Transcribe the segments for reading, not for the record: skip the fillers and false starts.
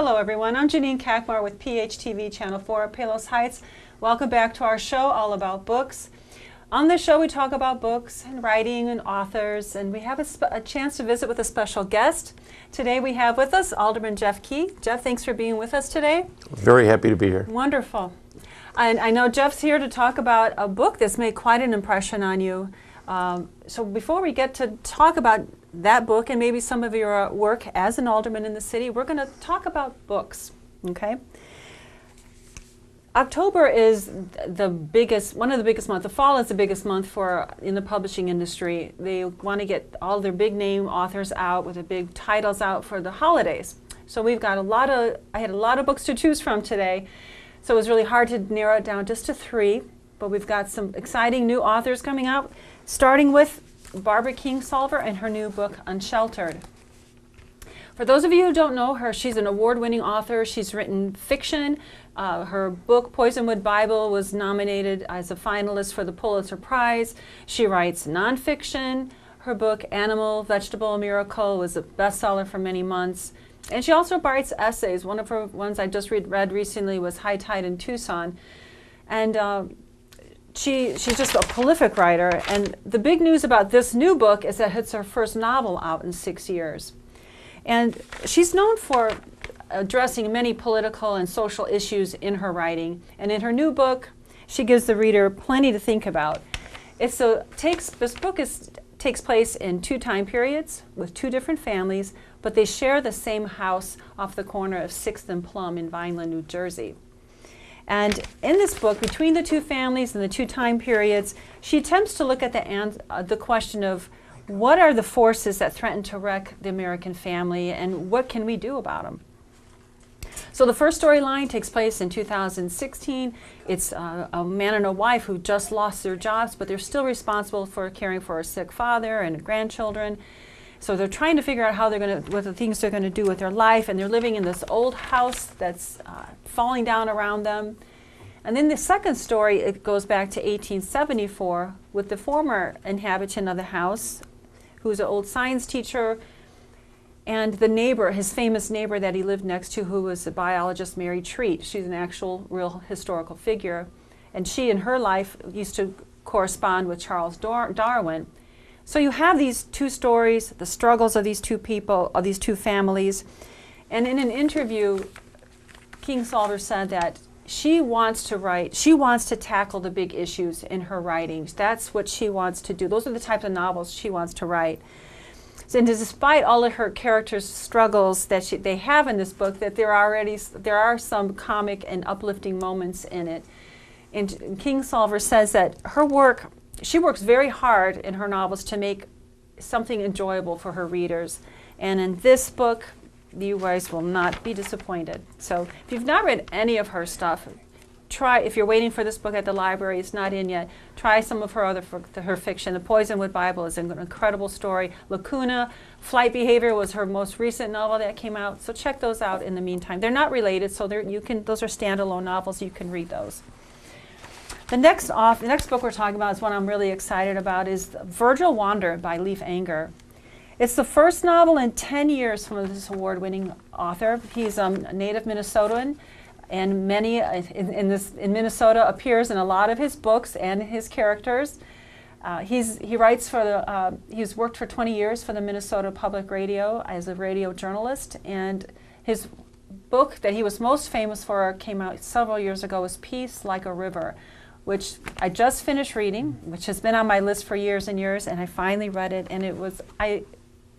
Hello everyone, I'm Janine Kakmar with PHTV Channel 4 at Palos Heights. Welcome back to our show all about books. On this show we talk about books and writing and authors, and we have a chance to visit with a special guest. Today we have with us Alderman Jeff Key. Jeff, thanks for being with us today. Very happy to be here. Wonderful. And I know Jeff's here to talk about a book that's made quite an impression on you. So before we get to talk about that book and maybe some of your work as an alderman in the city, we're going to talk about books, okay? October is the biggest, one of the biggest months. The fall is the biggest month in the publishing industry. They want to get all their big name authors out with the big titles out for the holidays. So we've got I had a lot of books to choose from today. So it was really hard to narrow it down just to 3, but we've got some exciting new authors coming out, starting with Barbara Kingsolver and her new book, Unsheltered. For those of you who don't know her, she's an award-winning author. She's written fiction. Her book, Poisonwood Bible, was nominated as a finalist for the Pulitzer Prize. She writes nonfiction. Her book, Animal, Vegetable, Miracle, was a bestseller for many months. And she also writes essays. One of her ones I just read recently was High Tide in Tucson. And she's just a prolific writer. And the big news about this new book is that it's her first novel out in 6 years. And she's known for addressing many political and social issues in her writing. And in her new book, she gives the reader plenty to think about. This book takes place in 2 time periods with 2 different families, but they share the same house off the corner of 6th and Plum in Vineland, New Jersey. And in this book, between the 2 families and the 2 time periods, she attempts to look at the question of what are the forces that threaten to wreck the American family and what can we do about them? So the first storyline takes place in 2016. It's a man and a wife who just lost their jobs, but they're still responsible for caring for a sick father and grandchildren. So they're trying to figure out what the things they're going to do with their life, and they're living in this old house that's falling down around them. And then the second story, it goes back to 1874 with the former inhabitant of the house, who's an old science teacher, and the neighbor, his famous neighbor that he lived next to, who was the biologist Mary Treat. She's an actual, real historical figure. And she, in her life, used to correspond with Charles Darwin. So you have these 2 stories, the struggles of these 2 people, of these 2 families. And in an interview, Kingsolver said that she wants to tackle the big issues in her writings. That's what she wants to do. Those are the types of novels she wants to write. And despite all of her characters' struggles that they have in this book, that there are some comic and uplifting moments in it. And Kingsolver says that she works very hard in her novels to make something enjoyable for her readers. And in this book, you guys will not be disappointed. So if you've not read any of her stuff, if you're waiting for this book at the library, it's not in yet, try some of her fiction. The Poisonwood Bible is an incredible story. Lacuna, Flight Behavior was her most recent novel that came out. So check those out in the meantime. They're not related, so those are standalone novels. You can read those. The next book we're talking about is one I'm really excited about, is Virgil Wander by Leif Anger. It's the first novel in 10 years from this award-winning author. He's a native Minnesotan, and many in Minnesota appears in a lot of his books and his characters. He's worked for 20 years for the Minnesota Public Radio as a radio journalist, and his book that he was most famous for came out several years ago, was Peace Like a River, which I just finished reading, which has been on my list for years and years, and I finally read it, and it was, I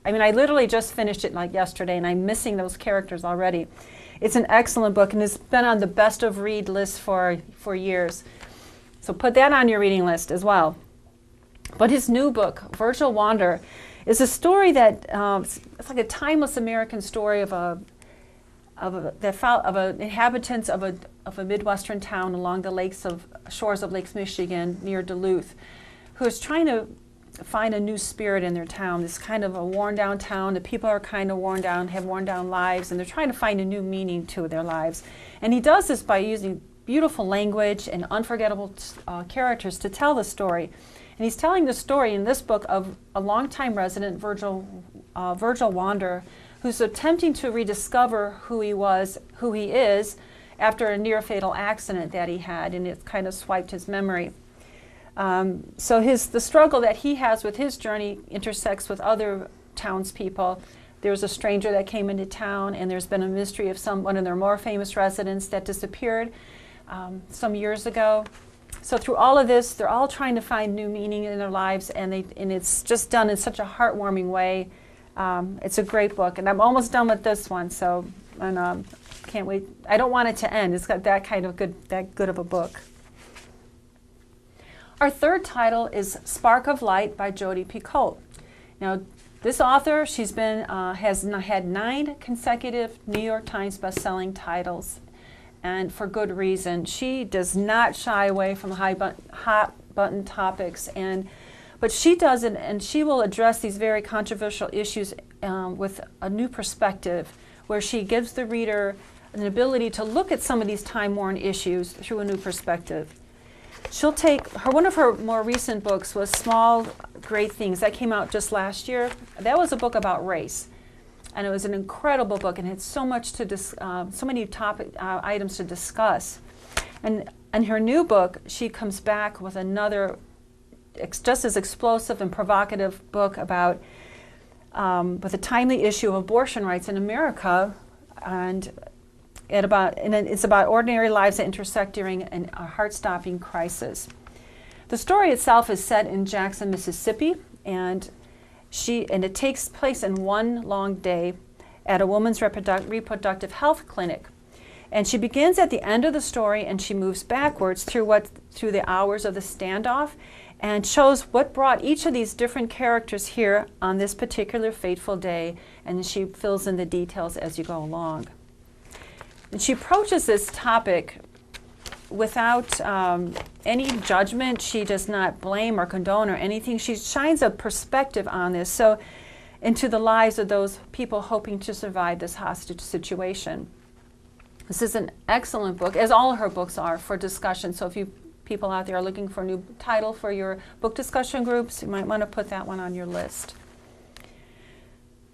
literally just finished it like yesterday, and I'm missing those characters already. It's an excellent book, and it's been on the best of read list for years. So put that on your reading list as well. But his new book, Virgil Wander, is a story that, it's like a timeless American story of inhabitants of a Midwestern town along the shores of Lake Michigan near Duluth, who is trying to find a new spirit in their town. This kind of a worn down town. The people are kind of worn down, have worn down lives, and they're trying to find a new meaning to their lives. And he does this by using beautiful language and unforgettable characters to tell the story. And he's telling the story in this book of a longtime resident, Virgil Wander, who's attempting to rediscover who he is, after a near-fatal accident that he had, and it kind of swiped his memory. So the struggle that he has with his journey intersects with other townspeople. There's a stranger that came into town, and there's been a mystery of one of their more famous residents that disappeared some years ago. So through all of this, they're all trying to find new meaning in their lives, and it's just done in such a heartwarming way. It's a great book, and I'm almost done with this one, so can't wait. I don't want it to end. It's got that good of a book. Our third title is Spark of Light by Jodi Picoult. Now, this author, has had 9 consecutive New York Times best-selling titles, and for good reason. She does not shy away from hot-button topics, but she does it, and she will address these very controversial issues with a new perspective, where she gives the reader an ability to look at some of these time-worn issues through a new perspective. She'll take one of her more recent books was Small Great Things. That came out just last year. That was a book about race, and it was an incredible book, and had so much so many items to discuss. And in her new book, she comes back with another just as explosive and provocative book about with a timely issue of abortion rights in America, and it's about ordinary lives that intersect during a heart-stopping crisis. The story itself is set in Jackson, Mississippi, and it takes place in one long day at a woman's reproductive health clinic. And she begins at the end of the story, and she moves backwards through the hours of the standoff, and shows what brought each of these different characters here on this particular fateful day, and she fills in the details as you go along. And she approaches this topic without any judgment. She does not blame or condone or anything. She shines a perspective on this, into the lives of those people hoping to survive this hostage situation. This is an excellent book, as all her books are, for discussion. So if you people out there are looking for a new title for your book discussion groups, you might want to put that one on your list.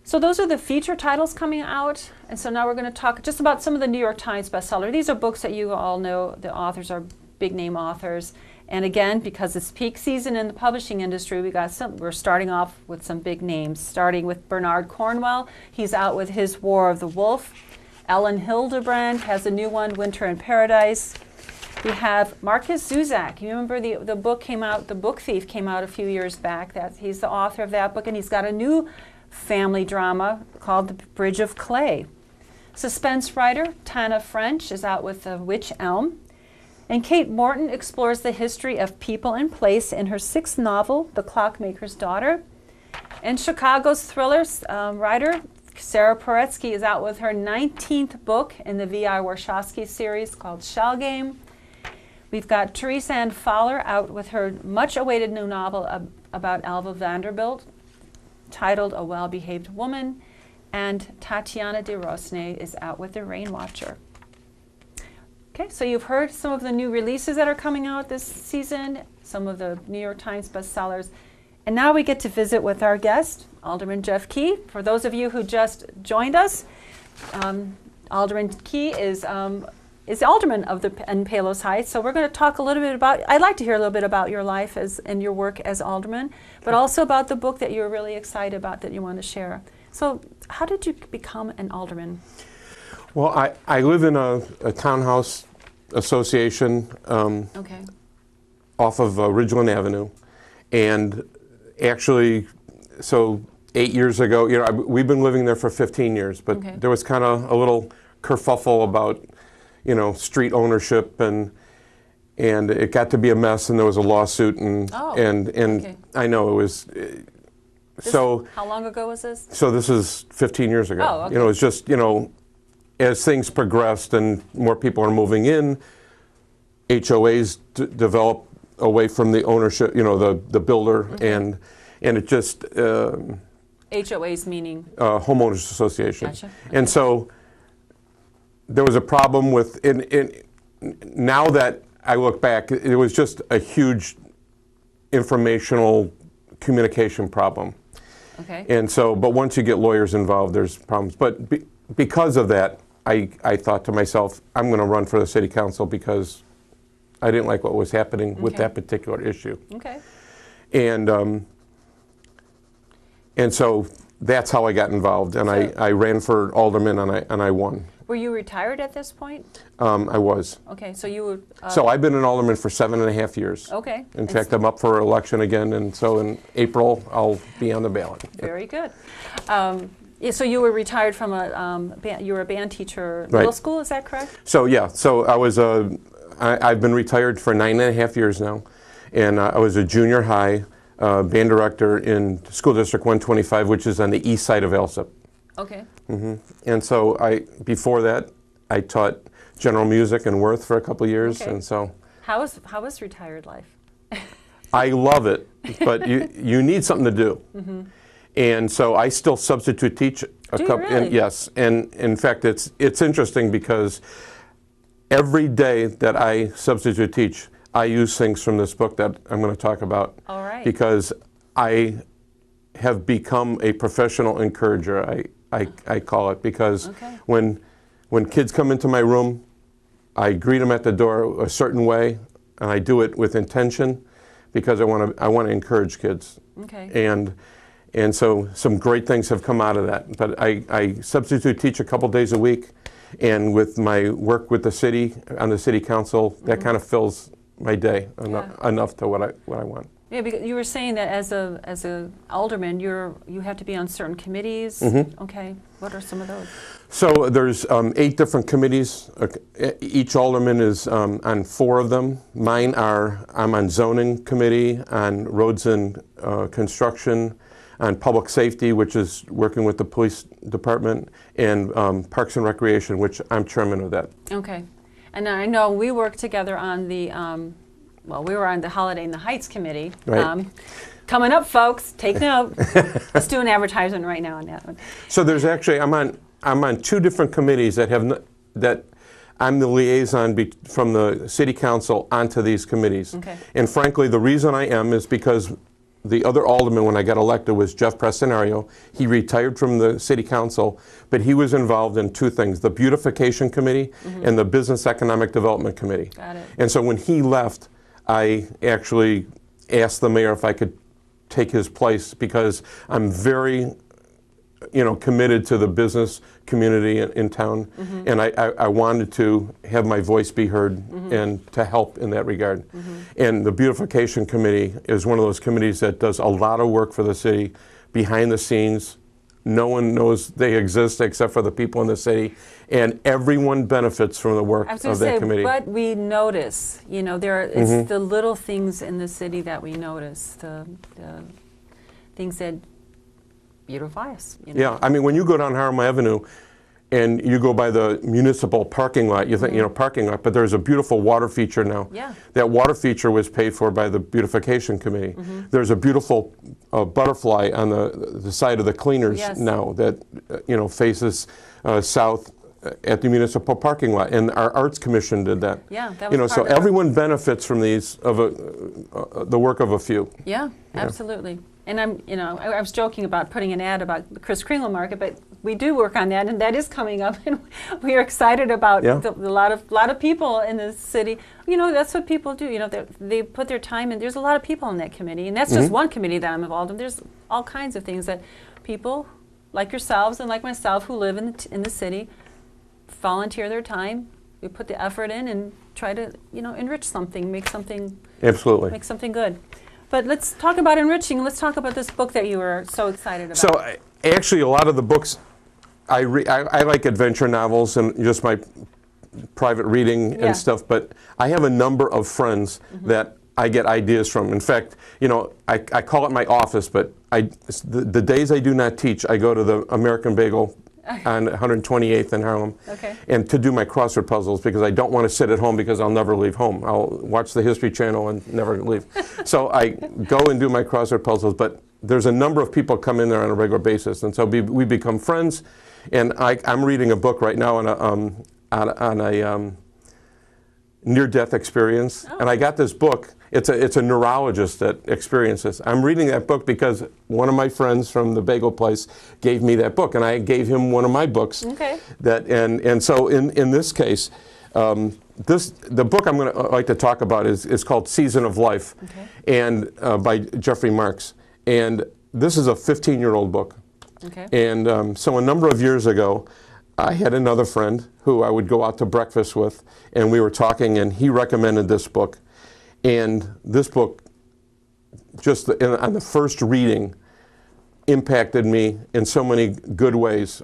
So those are the feature titles coming out, and so now we're going to talk just about some of the New York Times bestseller. These are books that you all know the authors are big name authors, and again, because it's peak season in the publishing industry, we're starting off with some big names, starting with Bernard Cornwell. He's out with his War of the Wolf. Ellen Hildebrand has a new one, Winter in Paradise. We have Marcus Zuzak. You remember the book came out, The Book Thief came out a few years back. He's the author of that book, and he's got a new family drama called The Bridge of Clay. Suspense writer Tana French is out with The Witch Elm. And Kate Morton explores the history of people and place in her 6th novel, The Clockmaker's Daughter. And Chicago's thriller writer Sarah Paretsky is out with her 19th book in the V.I. Warshawski series called Shell Game. We've got Teresa Ann Fowler out with her much-awaited new novel about Alva Vanderbilt, titled A Well-Behaved Woman, and Tatiana de Rosnay is out with The Rain Watcher. Okay, so you've heard some of the new releases that are coming out this season, some of the New York Times bestsellers, and now we get to visit with our guest, Alderman Jeff Key. For those of you who just joined us, Alderman Key is the alderman in Palos Heights. So we're going to talk a little bit about, I'd like to hear a little bit about your life and your work as alderman, but also about the book that you're really excited about that you want to share. So how did you become an alderman? Well, I live in a townhouse association off of Ridgeland Avenue. And actually, so 8 years ago, we've been living there for 15 years, but there was kind of a little kerfuffle about street ownership, and it got to be a mess, and there was a lawsuit, and I know it was. How long ago was this? So this is 15 years ago. Oh, okay. It's just as things progressed and more people are moving in, HOAs develop away from the ownership, the builder, and it just. HOAs meaning? Homeowners Association. Gotcha. Okay. And so there was a problem with, now that I look back, it was just a huge informational communication problem. Okay. And so, but once you get lawyers involved, there's problems. But because of that, I thought to myself, I'm going to run for the city council because I didn't like what was happening with that particular issue. Okay. And so that's how I got involved, and I ran for alderman, and I won. Were you retired at this point? I was. Okay, so you were... So I've been an alderman for 7.5 years. Okay. In fact, I'm up for election again, and so in April, I'll be on the ballot. Very good. Yeah, so you were retired from you were a band teacher at Right. middle school, is that correct? So yeah, so I was I've been retired for 9.5 years now, and I was a junior high band director in School District 125, which is on the east side of Alsip. Okay. And so before that, I taught general music in Worth for a couple of years, Okay. and so. How was retired life? I love it, but you need something to do. And so I still substitute teach a Do you couple. really? Yes, and in fact, it's interesting because every day that I substitute teach, I use things from this book that I'm going to talk about. All right. Because I have become a professional encourager. I call it, because Okay. when kids come into my room, I greet them at the door a certain way, and I do it with intention because I want to encourage kids. Okay. And so some great things have come out of that. But I substitute teach a couple days a week, and with my work with the city, on the city council, that kind of fills my day enough to what I want. Yeah, because you were saying that as a alderman, you have to be on certain committees. Okay. What are some of those? So there's 8 different committees. Each alderman is on 4 of them. Mine I'm on zoning committee, on roads and construction, on public safety, which is working with the police department, and parks and recreation, which I'm chairman of that. Okay. And I know we worked together on the, we were on the Holiday in the Heights committee. Right. Coming up, folks, take note. Let's do an advertisement right now on that one. So there's actually, I'm on 2 different committees that I'm the liaison from the city council onto these committees. Okay. And frankly, the reason I am is because the other alderman when I got elected was Jeff Prestanario. He retired from the city council, but he was involved in 2 things, the beautification committee and the business economic development committee. Got it. And so when he left, I actually asked the mayor if I could take his place, because I'm very committed to the business community in town, and I wanted to have my voice be heard and to help in that regard. And the beautification committee is one of those committees that does a lot of work for the city behind the scenes. No one knows they exist except for the people in the city, and everyone benefits from the work of that committee. But we notice, it's the little things in the city that we notice, the things that beautify us. Yeah, I mean, when you go down Harlem Avenue and you go by the municipal parking lot, you think, parking lot, but there's a beautiful water feature now. Yeah. That water feature was paid for by the beautification committee. There's a beautiful butterfly on the side of the cleaners now that, faces south at the municipal parking lot, and our arts commission did that. Yeah, that was so everyone benefits from these the work of a few. Yeah, absolutely. And I was joking about putting an ad about the Chris Kringle Market, but we do work on that, and that is coming up, and we are excited about a lot of people in the city. That's what people do. They put their time in. There's a lot of people in that committee, and that's just one committee that I'm involved in. There's all kinds of things that people like yourselves and like myself who live in the city volunteer their time. We put the effort in and try to enrich something, make something good. But let's talk about enriching. Let's talk about this book that you were so excited about. So actually, a lot of the books, I like adventure novels and just my private reading and stuff, but I have a number of friends that I get ideas from. In fact, I call it my office, but the days I do not teach, I go to the American Bagel on 128th in Harlem, and to do my crossword puzzles, because I don't want to sit at home because I'll never leave home. I'll watch the History Channel and never leave. So I go and do my crossword puzzles, but there's a number of people come in there on a regular basis, and so we become friends. And I'm reading a book right now on near-death experience. And I got this book. It's a neurologist that experiences. I'm reading that book because one of my friends from the bagel place gave me that book, and I gave him one of my books. Okay. And so in this case, the book I'm going to like to talk about is called Season of Life, and by Jeffrey Marks. And this is a 15-year-old book. Okay. And so a number of years ago, I had another friend who I would go out to breakfast with, and we were talking, and he recommended this book. And this book, just on the first reading, impacted me in so many good ways.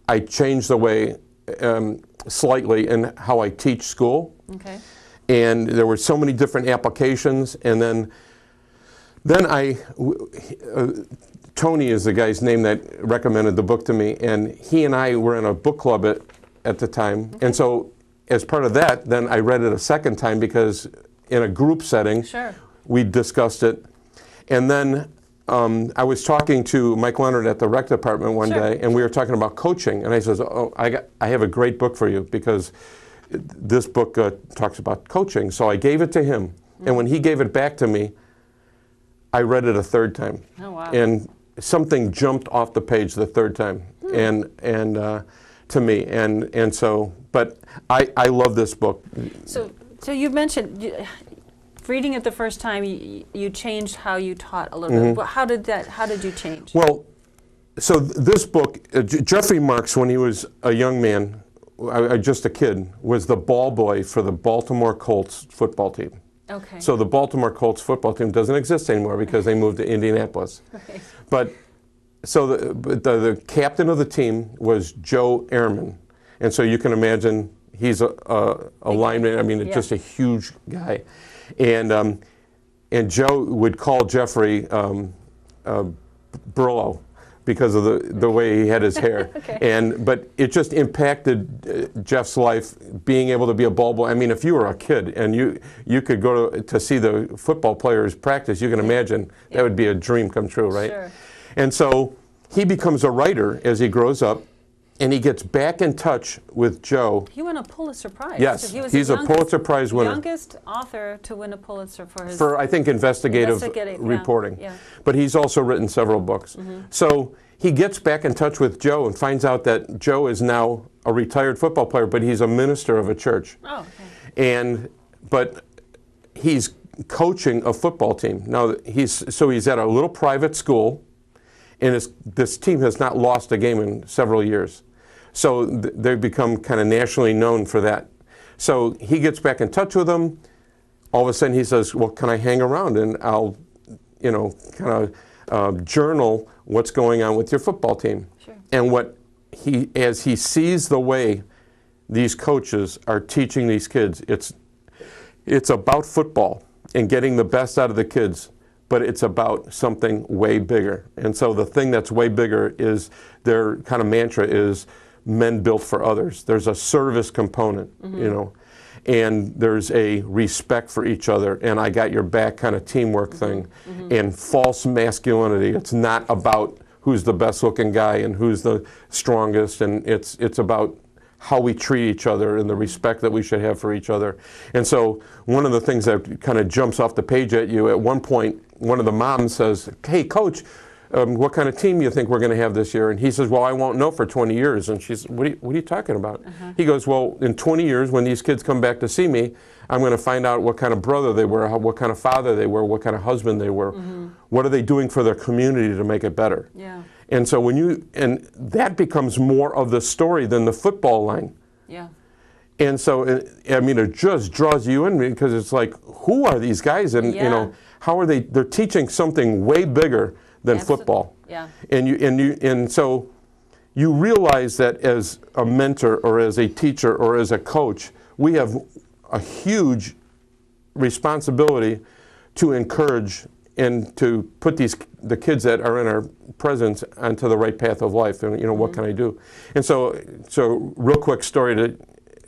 I changed the way, slightly, in how I teach school. Okay. And there were so many different applications. And then Tony is the guy's name that recommended the book to me. And he and I were in a book club at the time. Okay. And so as part of that, then I read it a second time because in a group setting, we discussed it. And then I was talking to Mike Leonard at the rec department one day, and we were talking about coaching. And I says, I have a great book for you because this book talks about coaching. So I gave it to him. And when he gave it back to me, I read it a third time. Oh, wow. And something jumped off the page the third time, and to me. And so, but I love this book. So you mentioned reading it the first time, you changed how you taught a little bit. How did you change? Well, so this book, Jeffrey Marks, when he was a young man, just a kid, was the ball boy for the Baltimore Colts football team. Okay. So the Baltimore Colts football team doesn't exist anymore because they moved to Indianapolis. Right. But so the captain of the team was Joe Ehrman. And so you can imagine he's a lineman. I mean, just a huge guy. And Joe would call Jeffrey Burlow because of the way he had his hair. But it just impacted Jeff's life, being able to be a ball boy. I mean, if you were a kid and you could go to see the football players practice, you can imagine that would be a dream come true, right? Sure. And so he becomes a writer as he grows up, and he gets back in touch with Joe. He won a Pulitzer Prize. Yes, he's a Pulitzer Prize winner. Youngest author to win a Pulitzer for his... I think, investigative reporting. Yeah. But he's also written several books. So he gets back in touch with Joe and finds out that Joe is now a retired football player, but he's a minister of a church. Oh, okay. But he's coaching a football team. Now, he's at a little private school, and this team has not lost a game in several years. So they've become kind of nationally known for that. So he gets back in touch with them. All of a sudden he says, well, can I hang around and I'll, kind of journal what's going on with your football team. Sure. And as he sees the way these coaches are teaching these kids, it's about football and getting the best out of the kids, but it's about something way bigger. And so the thing that's way bigger is their kind of mantra is men built for others. There's a service component, and there's a respect for each other, and I got your back kind of teamwork thing, and false masculinity. It's not about who's the best looking guy and who's the strongest, and it's about how we treat each other and the respect that we should have for each other. And so one of the things that kind of jumps off the page at you, at one point, one of the moms says, hey, coach, what kind of team do you think we're going to have this year? And he says, well, I won't know for 20 years. And she's, what are you talking about? He goes, well, in 20 years, when these kids come back to see me, I'm going to find out what kind of brother they were, what kind of father they were, what kind of husband they were. What are they doing for their community to make it better? Yeah. And so and that becomes more of the story than the football line. Yeah. And so, I mean, it just draws you in because it's like, who are these guys? And, how are they're teaching something way bigger than football. Yeah. And so you realize that as a mentor or as a teacher or as a coach, we have a huge responsibility to encourage and to put the kids that are in our presence onto the right path of life. And what can I do? And so real quick story to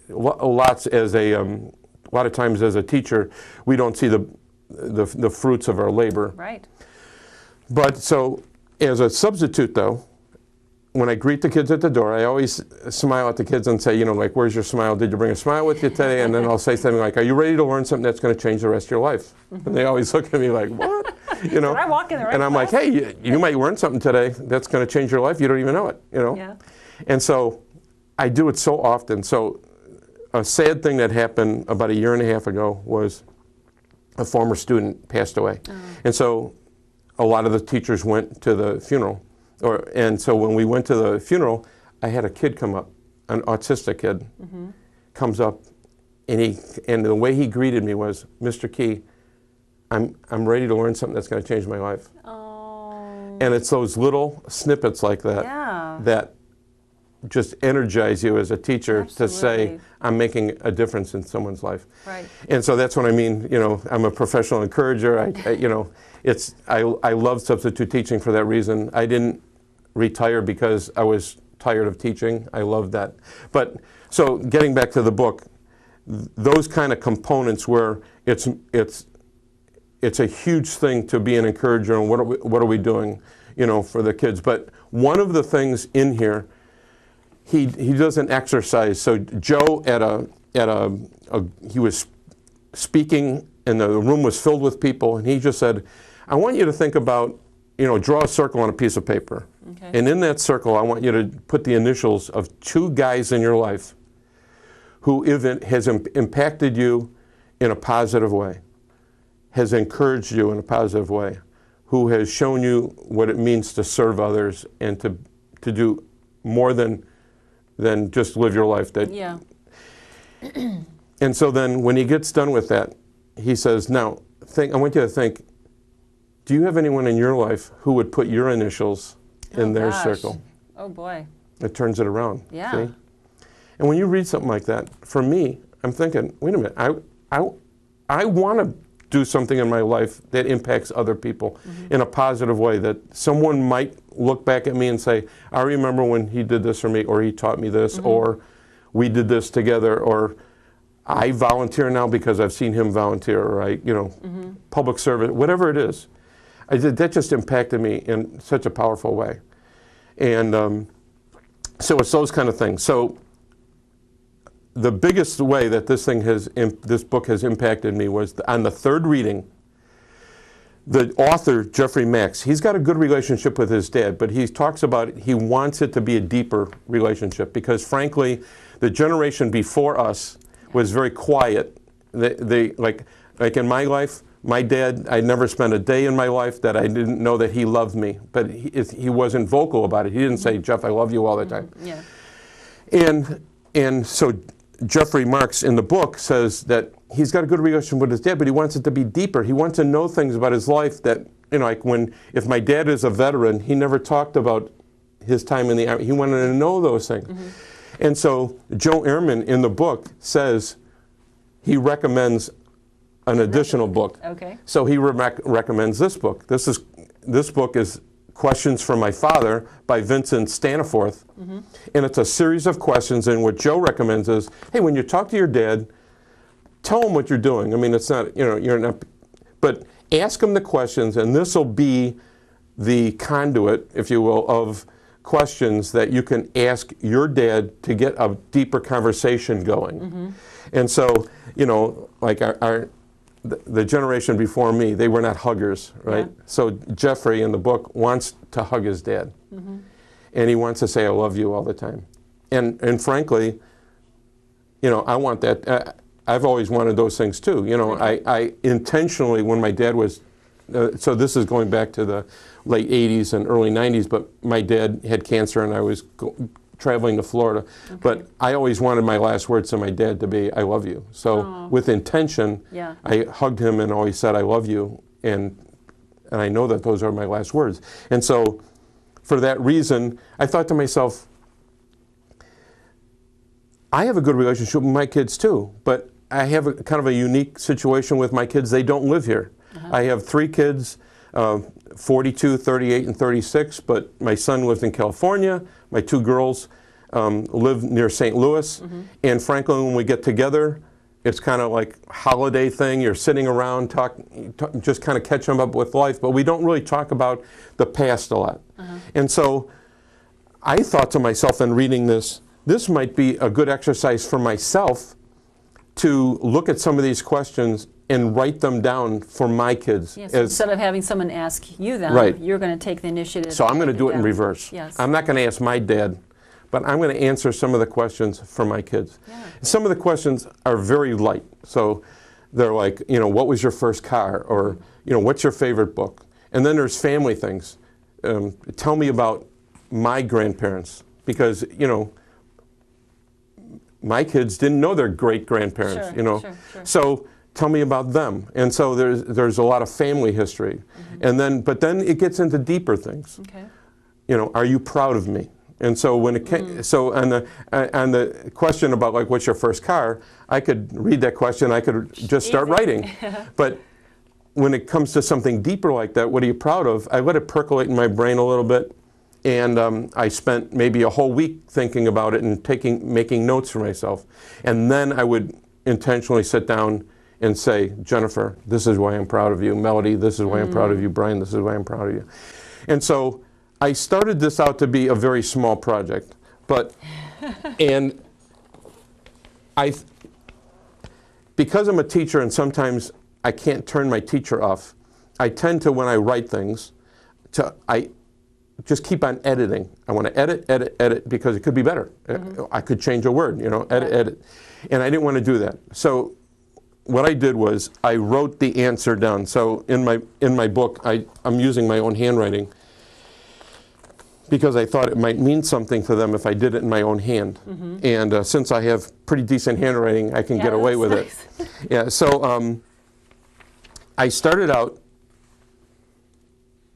a lot of times as a teacher, we don't see the fruits of our labor. Right. But so as a substitute, though, when I greet the kids at the door, I always smile at the kids and say, you know, like, where's your smile? Did you bring a smile with you today? And then I'll say something like, are you ready to learn something that's going to change the rest of your life? And they always look at me like, what? You know? Did I walk in the right and I'm class? like, hey, you might learn something today that's going to change your life. You don't even know it, you know? Yeah. And so I do it so often. So a sad thing that happened about 1.5 years ago was a former student passed away. Oh. And so a lot of the teachers went to the funeral. And so when we went to the funeral, I had a kid come up, an autistic kid, comes up, and the way he greeted me was, Mr. Key, I'm ready to learn something that's going to change my life. Oh. And it's those little snippets like that that just energize you as a teacher to say, I'm making a difference in someone's life. Right. And so that's what I mean, you know, I'm a professional encourager. You know, I love substitute teaching for that reason. I didn't retire because I was tired of teaching. I love that. But so getting back to the book, those kind of components where it's a huge thing to be an encourager, and what are we doing, you know, for the kids. But one of the things in here, he does an exercise. So Joe he was speaking and the room was filled with people, and he just said, I want you to think about, you know, draw a circle on a piece of paper. Okay. And in that circle, I want you to put the initials of 2 guys in your life who has impacted you in a positive way, has encouraged you in a positive way, who has shown you what it means to serve others and to do more than just live your life. Yeah. And so then when he gets done with that, he says, now, I want you to think, do you have anyone in your life who would put your initials in their circle? Oh, boy. It turns it around. Yeah. See? And when you read something like that, for me, I'm thinking, wait a minute, I want to do something in my life that impacts other people in a positive way, that someone might look back at me and say, I remember when he did this for me, or he taught me this, or we did this together, or I volunteer now because I've seen him volunteer, or public service, whatever it is. That just impacted me in such a powerful way. And so it's those kind of things. So the biggest way that this book has impacted me was on the 3rd reading. The author, Jeffrey Max, he's got a good relationship with his dad, but he talks about he wants it to be a deeper relationship because, frankly, the generation before us was very quiet. They like in my life, my dad, I never spent a day in my life that I didn't know that he loved me, but he wasn't vocal about it. He didn't say, Jeff, I love you all the time. Yeah. And so Jeffrey Marks in the book says that he's got a good relationship with his dad, but he wants it to be deeper. He wants to know things about his life that, like if my dad is a veteran, he never talked about his time in the Army. He wanted to know those things. And so Joe Ehrman in the book says he recommends an additional book. Okay. So he recommends this book. This book is Questions from My Father by Vincent Staniforth. And it's a series of questions, and what Joe recommends is, hey, when you talk to your dad, tell him what you're doing. I mean, it's not, you're not, but ask him the questions, and this will be the conduit, if you will, of questions that you can ask your dad to get a deeper conversation going. And so, like the generation before me, they were not huggers, right? Yeah. So Jeffrey in the book wants to hug his dad. And he wants to say, I love you all the time. And frankly, I want that. I've always wanted those things too. I intentionally, when my dad was, so this is going back to the late 80s and early 90s, but my dad had cancer and I was traveling to Florida. Okay. But I always wanted my last words to my dad to be, I love you. So with intention, I hugged him and always said, I love you. And I know that those are my last words. And so for that reason, I thought to myself, I have a good relationship with my kids too, but I have a kind of a unique situation with my kids. They don't live here. I have 3 kids, 42, 38, and 36, but my son lives in California. My 2 girls live near St. Louis. And frankly, when we get together, it's kind of like a holiday thing. You're sitting around, just kind of catching up with life, but we don't really talk about the past a lot. And so I thought to myself in reading this, this might be a good exercise for myself to look at some of these questions and write them down for my kids. Yes, instead of having someone ask you them, right. you're going to take the initiative. So I'm going to do it in reverse. Yes. I'm not going to ask my dad, but I'm going to answer some of the questions for my kids. Yeah. Some of the questions are very light. So they're like, you know, what was your first car? Or, you know, what's your favorite book? And then there's family things. Tell me about my grandparents, because, you know, my kids didn't know their great-grandparents, sure, you know. Sure. So tell me about them. And so there's a lot of family history. And then, but then it gets into deeper things. Okay. You know, are you proud of me? And so when it came, so on the question about like what's your first car, I could read that question, I could just start writing. But when it comes to something deeper like that, what are you proud of? I let it percolate in my brain a little bit. And I spent maybe a whole week thinking about it and making notes for myself. And then I would intentionally sit down and say, Jennifer, this is why I'm proud of you. Melody, this is why I'm proud of you. Brian, this is why I'm proud of you. And so I started this out to be a very small project. But, and because I'm a teacher and sometimes I can't turn my teacher off, I tend to, when I write things, I just keep on editing. I want to edit, because it could be better. I could change a word, you know, edit. And I didn't want to do that. So what I did was I wrote the answer down. So in my book, I'm using my own handwriting because I thought it might mean something to them if I did it in my own hand. And since I have pretty decent handwriting, I can get away with it. Yeah, so I started out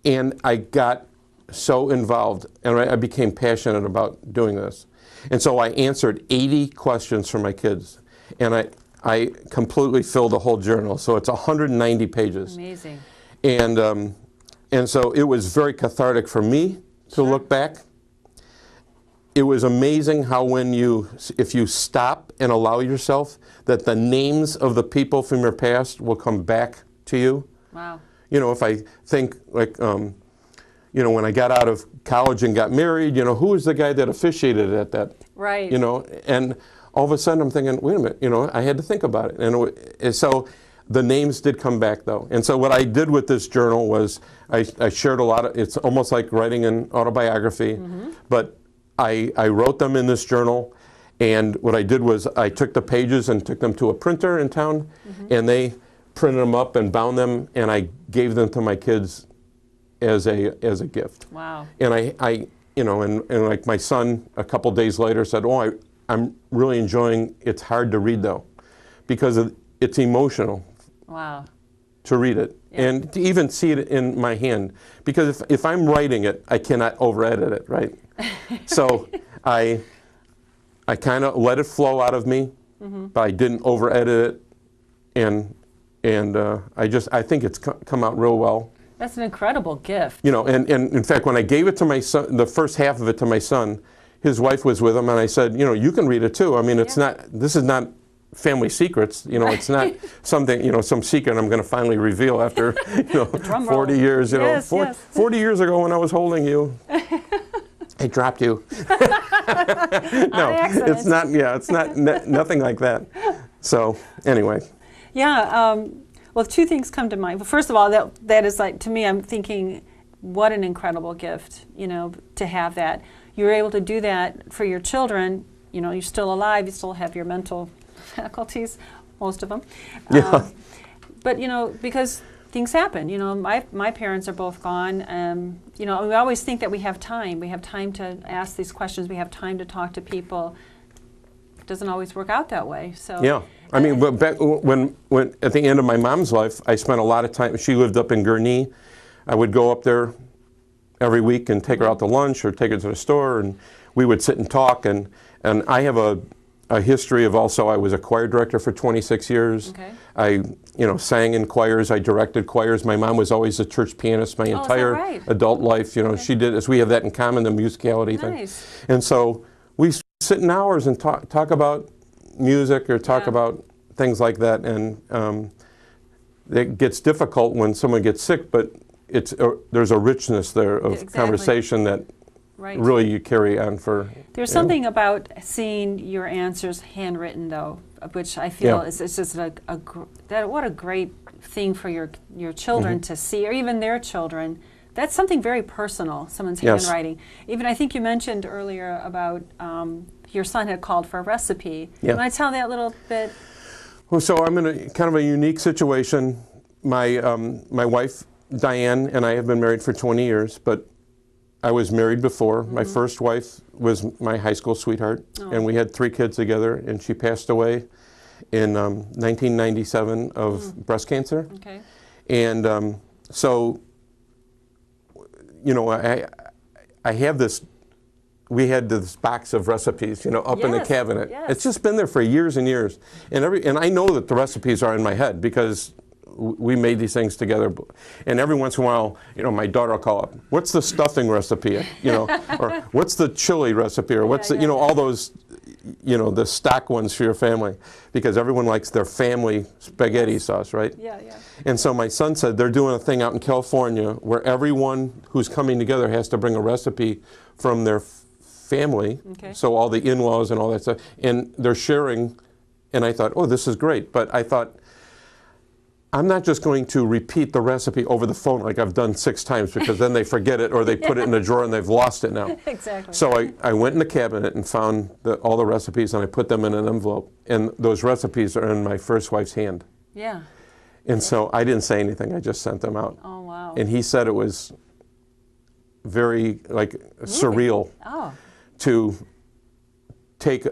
and I got so involved, and I became passionate about doing this. And so I answered 80 questions for my kids, and I completely filled the whole journal. So it's 190 pages. Amazing. And so it was very cathartic for me to look back. It was amazing how if you stop and allow yourself, that the names of the people from your past will come back to you. Wow. You know, if I think like, you know, when I got out of college and got married, you know, who was the guy that officiated at that? Right. You know, and all of a sudden I'm thinking, wait a minute, you know, I had to think about it. And so the names did come back, though. And so what I did with this journal was I shared a lot of, it's almost like writing an autobiography, but I wrote them in this journal. And what I did was I took the pages and took them to a printer in town, and they printed them up and bound them, and I gave them to my kids as a gift. Wow. And I you know, and like my son a couple days later said, oh, I'm really enjoying, it's hard to read though, because it's emotional. Wow. To read it. Yeah. And to even see it in my hand. Because if I'm writing it, I cannot over-edit it, right? So I kind of let it flow out of me, but I didn't over-edit it. And I think it's come out real well. That's an incredible gift. You know, and in fact, when I gave it to my son, the first half of it to my son, his wife was with him, and I said, you know, you can read it too. I mean, it's not, this is not family secrets. You know, it's not something, you know, some secret I'm going to finally reveal after, you know, 40 years. You know, 40 years ago when I was holding you, I dropped you. No, it's not. Yeah, it's not. Nothing like that. So anyway. Yeah. Well, two things come to mind. Well, first of all, that is like, to me, I'm thinking, what an incredible gift, you know, to have that. You're able to do that for your children. You know, you're still alive. You still have your mental faculties, most of them. Yeah. But, you know, because things happen. You know, my parents are both gone. You know, we always think that we have time. We have time to ask these questions. We have time to talk to people. It doesn't always work out that way. So yeah. I mean, but back when at the end of my mom's life, I spent a lot of time. She lived up in Gurnee. I would go up there every week and take her out to lunch or take her to the store, and we would sit and talk. And I have a history of also, I was a choir director for 26 years. Okay. I, you know, sang in choirs. I directed choirs. My mom was always a church pianist my entire adult life. You know, she did this. We have that in common, the musicality thing. And so we sit in hours and talk about music or talk about things like that, and it gets difficult when someone gets sick, but there's a richness there of conversation that really you carry on for. There's something about seeing your answers handwritten, though, which I feel is it's just what a great thing for your children to see, or even their children. That's something very personal, someone's handwriting. Even I think you mentioned earlier about your son had called for a recipe. Yeah. Can I tell that little bit? Well, so I'm in a kind of a unique situation. My wife, Diane, and I have been married for 20 years, but I was married before. My first wife was my high school sweetheart, and we had 3 kids together, and she passed away in 1997 of breast cancer. Okay. And so, you know, I have this, we had this box of recipes, you know, up in the cabinet. Yes. It's just been there for years and years. And I know that the recipes are in my head because we made these things together. And every once in a while, you know, my daughter will call up, what's the stuffing recipe, you know, or what's the chili recipe, or what's the, you know, all those, you know, the stock ones for your family, because everyone likes their family spaghetti sauce, right? Yeah, yeah. And so my son said they're doing a thing out in California where everyone who's coming together has to bring a recipe from their family, so all the in-laws and all that stuff, and they're sharing, and I thought, oh, this is great, but I thought, I'm not just going to repeat the recipe over the phone like I've done 6 times, because then they forget it or they put it in a drawer and they've lost it now. Exactly. So I went in the cabinet and found all the recipes, and I put them in an envelope, and those recipes are in my first wife's hand. Yeah. And so I didn't say anything, I just sent them out. Oh, wow. And he said it was very, like, surreal to take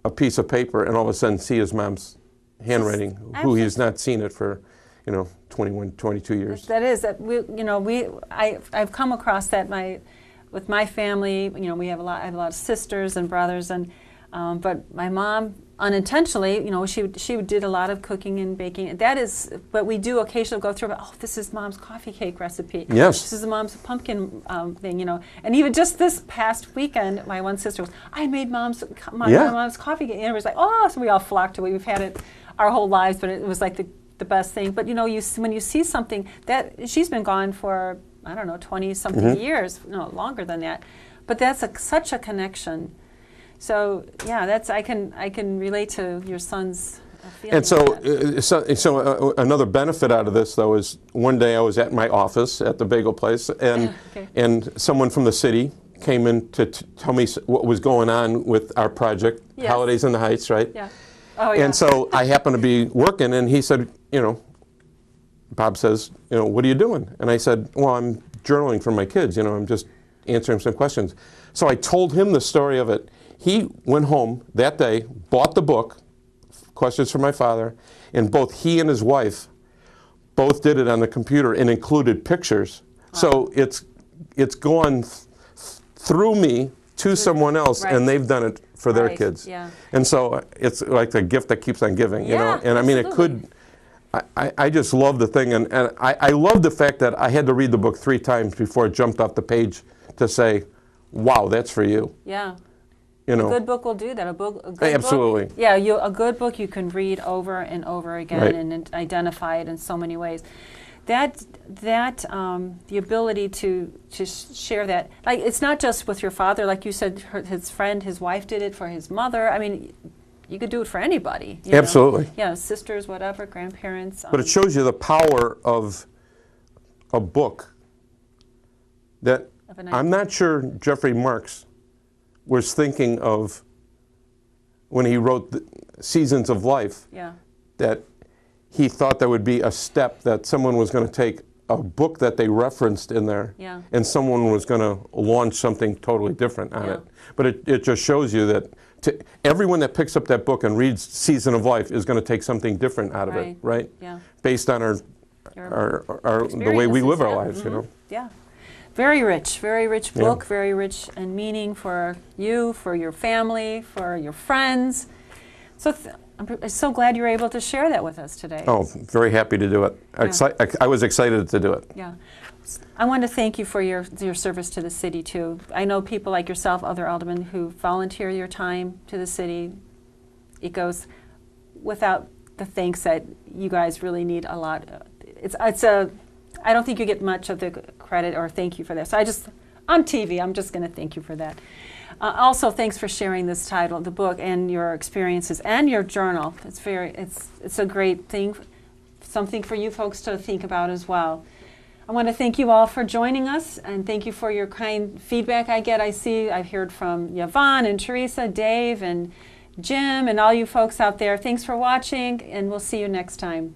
a piece of paper and all of a sudden see his mom's handwriting, who he's not seen it for, you know, 21, 22 years. That is, that we, you know, I've come across that with my family. You know, I have a lot of sisters and brothers, and but my mom unintentionally, you know, she did a lot of cooking and baking. That is, but we do occasionally go through. Oh, this is Mom's coffee cake recipe. Yes. This is Mom's pumpkin thing. You know, and even just this past weekend, my one sister was, I made my mom's coffee cake, and it was like, oh, so we all flocked to it. We've had it our whole lives, but it was like the best thing. But you know, when you see something that she's been gone for, I don't know, 20-something years, no, longer than that, but that's such a connection. So yeah, that's I can relate to your son's feeling. And so another benefit out of this, though, is one day I was at my office at the bagel place, and and someone from the city came in to tell me what was going on with our project, Holidays in the Heights, right? Yeah. Oh, yeah. And so I happened to be working, and he said, you know, Bob says, you know, what are you doing? And I said, well, I'm journaling for my kids, you know, I'm just answering some questions. So I told him the story of it. He went home that day, bought the book, Questions from My Father, and both he and his wife both did it on the computer and included pictures. Wow. So it's gone through me to someone else, and they've done it for their kids. Yeah. And so it's like a gift that keeps on giving, you know? And I mean, it could, I just love the thing, and I love the fact that I had to read the book 3 times before it jumped off the page to say, wow, that's for you. Yeah. You know, a good book will do that. A good absolutely. book, yeah, a good book you can read over and over again and identify it in so many ways. The ability to share that, like, it's not just with your father, like you said, his friend, his wife did it for his mother. I mean, you could do it for anybody. You absolutely. know? Yeah, sisters, whatever, grandparents. But it shows you the power of a book that I'm not sure Jeffrey Marx was thinking of when he wrote the Seasons of Life. Yeah. That he thought there would be a step that someone was going to take a book that they referenced in there, and someone was going to launch something totally different on it. But it just shows you that everyone that picks up that book and reads Season of Life is going to take something different out of it, right? Yeah. Based on the way we live our lives, you know? Yeah. Very rich book, very rich in meaning for you, for your family, for your friends. So I'm so glad you were able to share that with us today. Oh, very happy to do it. I was excited to do it. Yeah. I want to thank you for your service to the city, too. I know people like yourself, other aldermen, who volunteer your time to the city. It goes without the thanks that you guys really need a lot. I don't think you get much of the credit or thank you for this. So on TV. I'm just going to thank you for that. Also, thanks for sharing this title, the book, and your experiences and your journal. It's a great thing, something for you folks to think about as well. I want to thank you all for joining us, and thank you for your kind feedback I've heard from Yvonne and Teresa, Dave and Jim, and all you folks out there. Thanks for watching, and we'll see you next time.